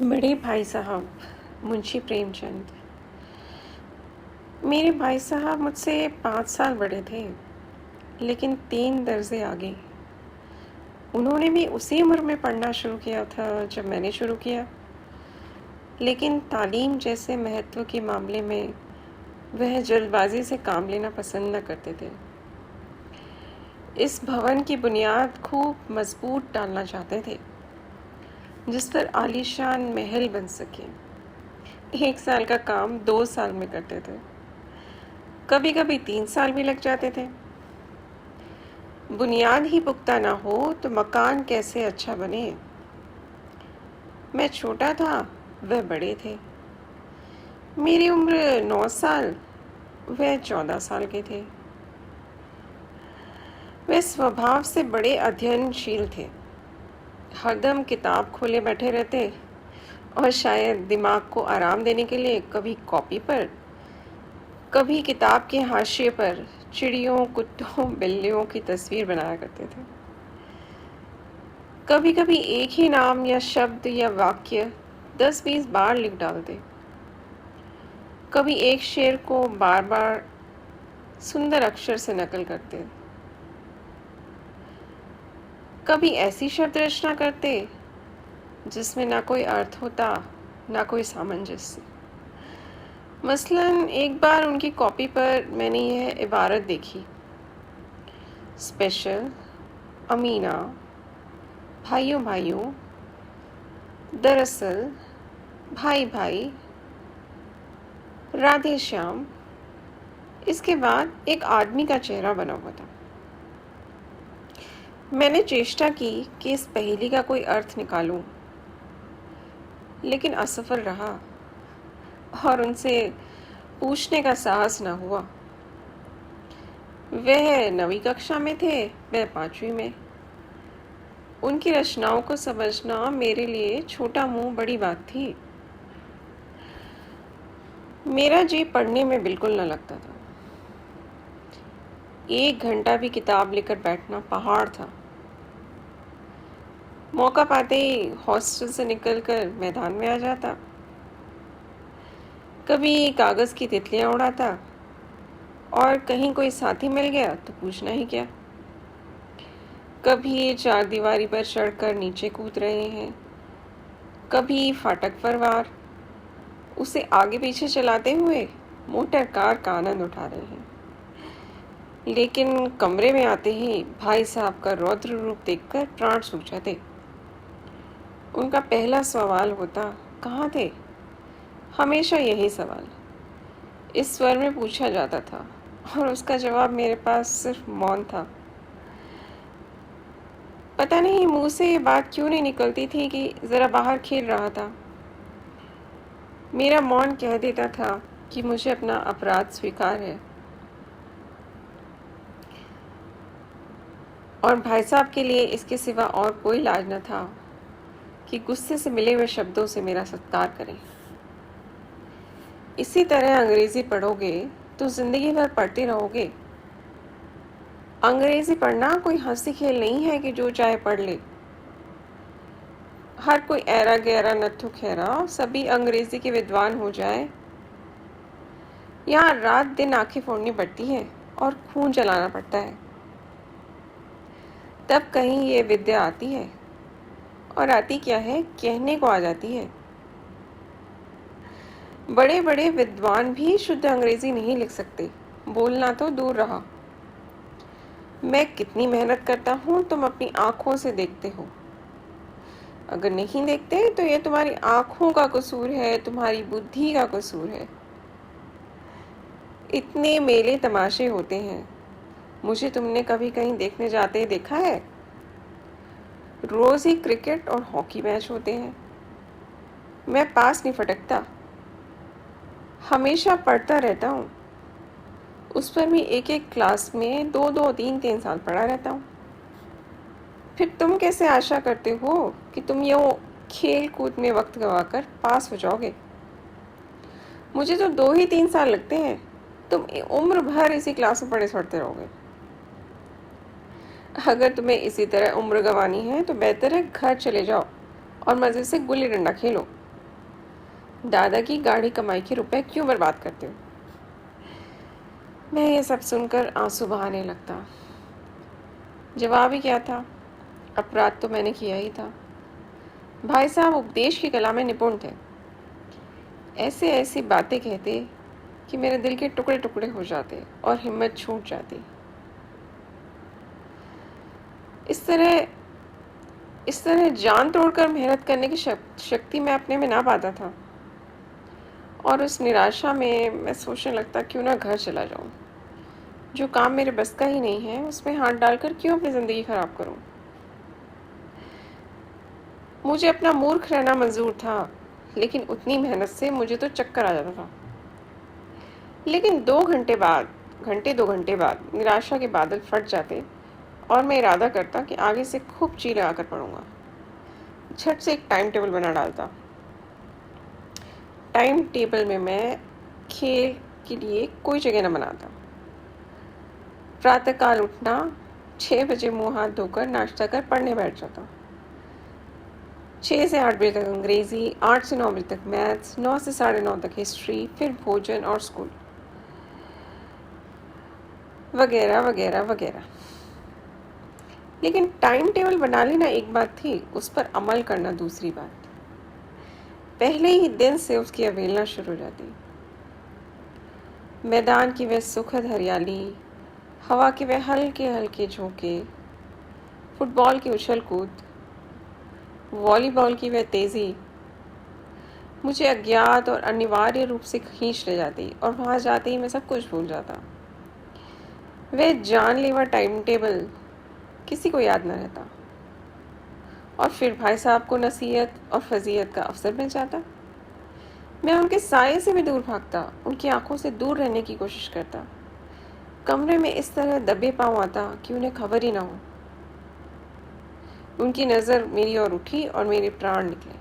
बड़े भाई साहब मुंशी प्रेमचंद। मेरे भाई साहब मुझसे 5 साल बड़े थे, लेकिन 3 दर्जे आगे। उन्होंने भी उसी उम्र में पढ़ना शुरू किया था जब मैंने शुरू किया, लेकिन तालीम जैसे महत्व के मामले में वह जल्दबाजी से काम लेना पसंद न करते थे। इस भवन की बुनियाद खूब मजबूत डालना चाहते थे, जिस पर आलीशान महल बन सके। 1 साल का काम 2 साल में करते थे, कभी कभी 3 साल भी लग जाते थे। बुनियाद ही पुख्ता ना हो तो मकान कैसे अच्छा बने। मैं छोटा था, वह बड़े थे। मेरी उम्र 9 साल, वह 14 साल के थे। वे स्वभाव से बड़े अध्ययनशील थे, हरदम किताब खोले बैठे रहते और शायद दिमाग को आराम देने के लिए कभी कॉपी पर, कभी किताब के हाशिए पर चिड़ियों, कुत्तों, बिल्लियों की तस्वीर बनाया करते थे। कभी कभी एक ही नाम या शब्द या वाक्य 10-20 बार लिख डालते। कभी एक शेर को बार बार सुंदर अक्षर से नकल करते। कभी ऐसी शब्द रचना करते जिसमें ना कोई अर्थ होता, ना कोई सामंजस्य। मसलन एक बार उनकी कॉपी पर मैंने यह इबारत देखी: स्पेशल, अमीना, भाइयों भाइयों, दरअसल, भाई भाई, राधे श्याम। इसके बाद एक आदमी का चेहरा बना हुआ था। मैंने चेष्टा की कि इस पहेली का कोई अर्थ निकालूं, लेकिन असफल रहा और उनसे पूछने का साहस न हुआ। वह 9वीं कक्षा में थे, मैं 5वीं में। उनकी रचनाओं को समझना मेरे लिए छोटा मुंह बड़ी बात थी। मेरा जी पढ़ने में बिल्कुल न लगता था। 1 घंटा भी किताब लेकर बैठना पहाड़ था। मौका पाते ही हॉस्टल से निकलकर मैदान में आ जाता। कभी कागज़ की तितलियां उड़ाता और कहीं कोई साथी मिल गया तो पूछना ही क्या। कभी चारदीवारी पर चढ़कर नीचे कूद रहे हैं, कभी फाटक पर वार, उसे आगे पीछे चलाते हुए मोटर कार का आनंद उठा रहे हैं। लेकिन कमरे में आते ही भाई साहब का रौद्र रूप देखकर प्राण सूख जाते। उनका पहला सवाल होता, कहाँ थे? हमेशा यही सवाल इस स्वर में पूछा जाता था और उसका जवाब मेरे पास सिर्फ मौन था। पता नहीं मुंह से ये बात क्यों नहीं निकलती थी कि ज़रा बाहर खेल रहा था। मेरा मौन कह देता था कि मुझे अपना अपराध स्वीकार है। और भाई साहब के लिए इसके सिवा और कोई इलाज न था कि गुस्से से मिले हुए शब्दों से मेरा सत्कार करें। इसी तरह अंग्रेज़ी पढ़ोगे तो ज़िंदगी भर पढ़ते रहोगे। अंग्रेज़ी पढ़ना कोई हंसी खेल नहीं है कि जो चाहे पढ़ ले। हर कोई ऐरा गहरा नत्थु खैरा सभी अंग्रेज़ी के विद्वान हो जाए। यहाँ रात दिन आंखें फोड़नी पड़ती है और खून जलाना पड़ता है, तब कहीं ये विद्या आती है। और आती क्या है, कहने को आ जाती है। बड़े बड़े विद्वान भी शुद्ध अंग्रेजी नहीं लिख सकते, बोलना तो दूर रहा। मैं कितनी मेहनत करता हूँ तुम अपनी आंखों से देखते हो। अगर नहीं देखते तो ये तुम्हारी आंखों का कसूर है, तुम्हारी बुद्धि का कसूर है। इतने मेले तमाशे होते हैं, मुझे तुमने कभी कहीं देखने जाते देखा है? रोज ही क्रिकेट और हॉकी मैच होते हैं। मैं पास नहीं फटकता, हमेशा पढ़ता रहता हूँ। उस पर भी एक एक क्लास में 2-2, 3-3 साल पढ़ा रहता हूँ। फिर तुम कैसे आशा करते हो कि तुम यूँ खेल कूद में वक्त गवाकर पास हो जाओगे? मुझे तो 2 ही 3 साल लगते हैं, तुम उम्र भर इसी क्लास में पढ़े सड़ते रहोगे। अगर तुम्हें इसी तरह उम्र गंवानी है तो बेहतर है घर चले जाओ और मज़े से गुल्ली डंडा खेलो। दादा की गाढ़ी कमाई के रुपए क्यों बर्बाद करते हो? मैं ये सब सुनकर आंसू बहाने लगता। जवाब ही क्या था? अपराध तो मैंने किया ही था। भाई साहब उपदेश की कला में निपुण थे। ऐसे ऐसी बातें कहते कि मेरे दिल के टुकड़े टुकड़े हो जाते और हिम्मत छूट जाती। इस तरह इस तरह जान तोड़कर मेहनत करने की शक्ति मैं अपने में ना पाता था। और उस निराशा में मैं सोचने लगता क्यों ना घर चला जाऊं। जो काम मेरे बस का ही नहीं है उसमें हाथ डालकर क्यों अपनी ज़िंदगी ख़राब करूं। मुझे अपना मूर्ख रहना मंजूर था, लेकिन उतनी मेहनत से मुझे तो चक्कर आ जाता था। लेकिन 2 घंटे बाद निराशा के बादल फट जाते और मैं इरादा करता कि आगे से खूब जी लगाकर पढ़ूंगा। झट से एक टाइम टेबल बना डालता। टाइम टेबल में मैं खेल के लिए कोई जगह न बनाता। प्रातःकाल उठना, 6 बजे मुंह हाथ धोकर नाश्ता कर पढ़ने बैठ जाता। 6 से 8 बजे तक अंग्रेज़ी, 8 से 9 बजे तक मैथ्स, 9 से 9:30 तक हिस्ट्री, फिर भोजन और स्कूल वगैरह वगैरह वगैरह। लेकिन टाइम टेबल बना लेना एक बात थी, उस पर अमल करना दूसरी बात। पहले ही दिन से उसकी अवहेलना शुरू हो जाती। मैदान की वह सुखद हरियाली, हवा के वह हल्के हल्के झोंके, फुटबॉल की उछल कूद, वॉलीबॉल की वह तेज़ी मुझे अज्ञात और अनिवार्य रूप से खींच ले जाती और वहाँ जाते ही मैं सब कुछ भूल जाता। वह जानलेवा टाइम टेबल किसी को याद न रहता और फिर भाई साहब को नसीहत और फजीयत का अवसर मिल जाता। मैं उनके साये से भी दूर भागता, उनकी आंखों से दूर रहने की कोशिश करता। कमरे में इस तरह दबे पाँव आता कि उन्हें खबर ही ना हो। उनकी नज़र मेरी ओर उठी और मेरे प्राण निकले।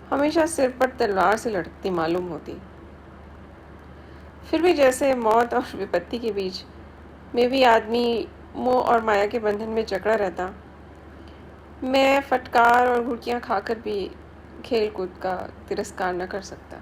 हमेशा सिर पर तलवार से लटकती मालूम होती। फिर भी जैसे मौत और विपत्ति के बीच में भी आदमी मोह और माया के बंधन में जकड़ा रहता। मैं फटकार और घुड़कियां खाकर भी खेल कूद का तिरस्कार न कर सकता।